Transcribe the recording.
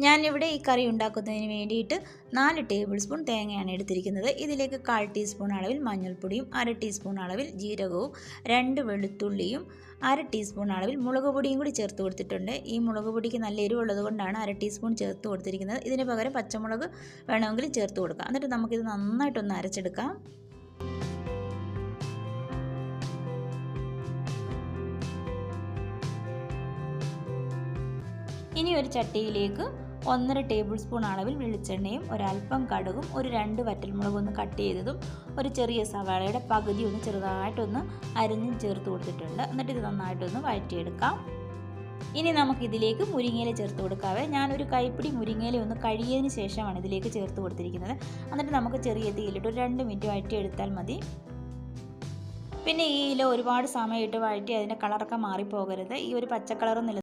ഞാനിവിടെ ഈ കറി ഉണ്ടാക്കുന്നതിന് വേണ്ടിയിട്ട് 4 ടേബിൾ സ്പൂൺ തേങ്ങയാണ് എടുത്തിരിക്കുന്നത്. ഇതിലേക്ക് 1/4 ടീസ്പൂൺ അളവിൽ മഞ്ഞൾപ്പൊടിയും 1/2 ടീസ്പൂൺ അളവിൽ ജീരകവും 2 വെളുത്തുള്ളിയും 1/2 ടീസ്പൂൺ അളവിൽ മുളക് പൊടിയും കൂടി ചേർത്ത് കൊടുത്തിട്ടുണ്ട്. ഈ മുളക് പൊടിക്ക് നല്ല എരിവുള്ളത് കൊണ്ടാണ് 1/2 ടീസ്പൂൺ ചേർത്ത് കൊടുത്തിരിക്കുന്നത്. ഇതിന് പകരം പച്ചമുളക് വേണമെങ്കിൽ ചേർത്ത് കൊടുക്കാം. എന്നിട്ട് നമുക്കിത് നന്നായിട്ടൊന്ന് അരച്ചെടുക്കാം. ഇനി ഒരു ചട്ടിയിലേക്ക് 1.5 ടേബിൾ സ്പൂൺ അളവിൽ വെളിച്ചെണ്ണയും ഒരൽപ്പം കടുകും 2 വറ്റൽമുളകും ഒന്ന് കട്ട് ചെയ്തതും ഒരു ചെറിയ സവാളയുടെ പകുതി ഒന്ന് ചെറുതായിട്ടൊന്ന് അരിഞ്ഞും ചേർത്ത് കൊടുത്തിട്ടുണ്ട്. എന്നിട്ട് ഇത് നന്നായിട്ടൊന്ന് വഴറ്റിയെടുക്കാം. ഇനി നമുക്കിതിലേക്ക് മുരിങ്ങയില ചേർത്ത് കൊടുക്കാവേ. ഞാനൊരു കൈപ്പിടി മുരിങ്ങയില ഒന്ന് കഴുകിയതിന് ശേഷമാണ് ഇതിലേക്ക് ചേർത്ത് കൊടുത്തിരിക്കുന്നത്. എന്നിട്ട് നമുക്ക് ചെറിയ തീയിലിട്ട് ഒരു 2 മിനിറ്റ് വഴറ്റിയെടുത്താൽ മതി. പിന്നെ ഈ ഇല ഒരുപാട് സമയമിട്ട് വഴറ്റി അതിൻ്റെ കളറൊക്കെ മാറിപ്പോകരുത്. ഈ ഒരു പച്ച കളർ